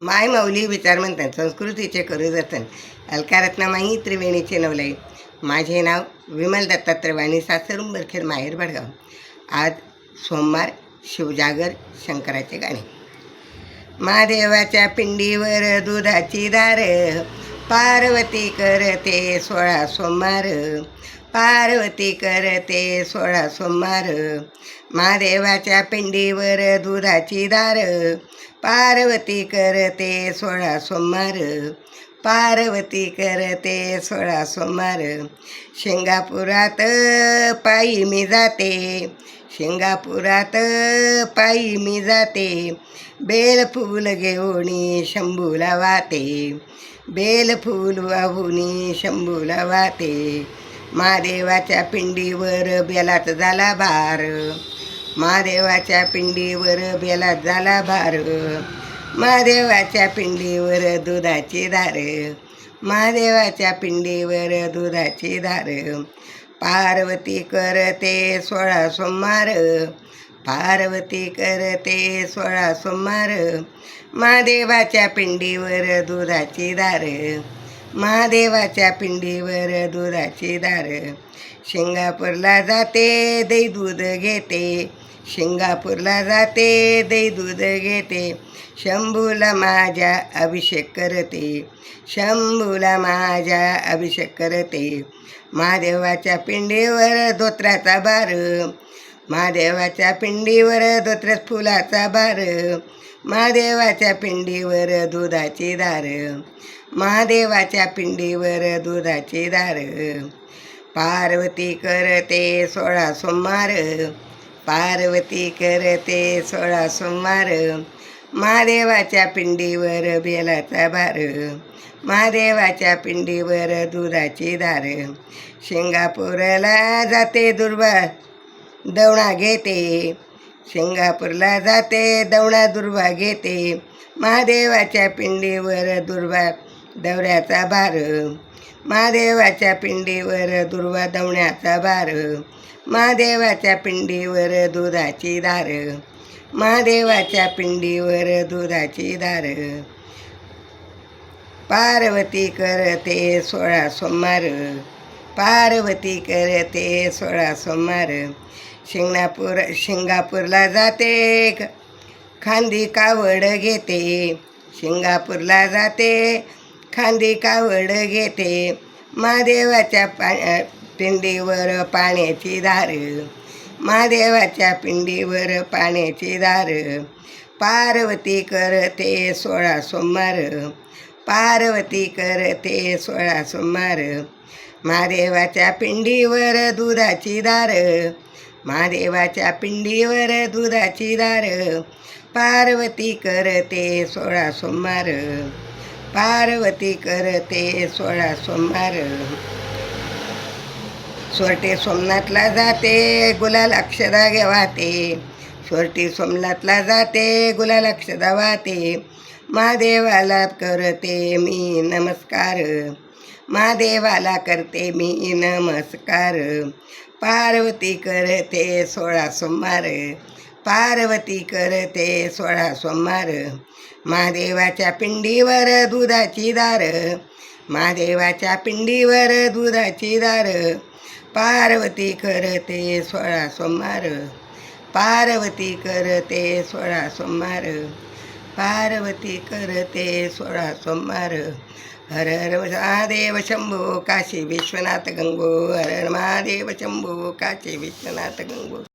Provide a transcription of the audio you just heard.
माय माऊली विचारमंथन संस्कृतीचे करू जतन अलकारत्नामाई त्रिवेणीचे नवलाई. माझे नाव विमल दत्तात्रय वाणी, सासर उंबरखेड, माहेर भडगाव. आज सोमवार, शिवजागर, शंकराचे गाणे. महादेवाच्या पिंडीवर दुधाची दार, पार्वती करते 16 सोमवार. पार्वती करते 16 सोमवार. महादेवाच्या पिंडीवर दुधाची दार, पार्वती करते 16 सोमवार. पार्वती करते 16 सोमवार. सिंगापुरात पायी मी जाते, सिंगापुरात पायी मी जाते. बेलफूल घेऊन शंभूला वाते, बेलफूल वाहून शंभूला वाते. महादेवाच्या पिंडीवर बेलात झाला भार, महादेवाच्या पिंडीवर बेलात झाला भार. महादेवाच्या पिंडीवर दुधाची धार, महादेवाच्या पिंडीवर दुधाची धार. पार्वती करते 16 सोमवार, पार्वती करते 16 सोमवार. महादेवाच्या पिंडीवर दुधाची धार, महादेवाच्या पिंडीवर दुधाची धार. सिंगापूरला जाते दही दूध घेते, सिंगापूरला जाते दही दूध घेते. शंभूला माझ्या अभिषेक करते, शंभूला माझ्या अभिषेक करते. महादेवाच्या पिंडीवर धोत्राचा भार, महादेवाच्या पिंडीवर धोत्रात फुलाचा भार. महादेवाच्या पिंडीवर दुधाची धार, महादेवाच्या पिंडीवर दुधाची धार. पार्वती करते 16 सोमवार, पार्वती करते 16 सोमवार. महादेवाच्या पिंडीवर बेलाचा भार, महादेवाच्या पिंडीवर दुधाची धार. सिंगापूरला जाते दुर्वा दवणा घेते, सिंगापूरला जाते दवणा दुर्वा घेते. महादेवाच्या पिंडीवर दुर्वा दवऱ्याचा भार, महादेवाच्या पिंडीवर दुर्वा दवण्याचा भार. महादेवाच्या पिंडीवर दुधाची धार, महादेवाच्या पिंडीवर दुधाची धार. पार्वती करते 16 सोमवार, पार्वती करते 16 सोमवार. सिंगापूरला जाते खांदी कावड घेते, सिंगापूरला जाते खांदी कावड घेते. महादेवाच्या पिंडीवर पाण्याची धार, महादेवाच्या पिंडीवर पाण्याची धार. पार्वती करते 16 सोमवार, पार्वती करते 16 सोमवार. महादेवाच्या पिंडीवर दुधाची धार, महादेवाच्या पिंडीवर दुधाची धार. पार्वती करते 16 सोमवार, पार्वती करते 16 सोमवार. सोरटे सोमनाथला जाते गुलाल अक्षदा वाहते, सोरटी सोमनाथला जाते गुलाल अक्षदा वाहते. महादेवाला करते मी नमस्कार, महादेवाला करते मी नमस्कार. पार्वती करते 16 सोमवार, पार्वती करते 16 सोमवार. महादेवाच्या पिंडीवर दुधाची धार, महादेवाच्या पिंडीवर दुधाची धार. पार्वती करते 16 सोमवार, पार्वती करते 16 सोमवार. पार्वती करते 16 सोमवार. हर हर महादेव शंभो काशी विश्वनाथ गंगो, हर हर महादेव शंभो काशी विश्वनाथ गंगो.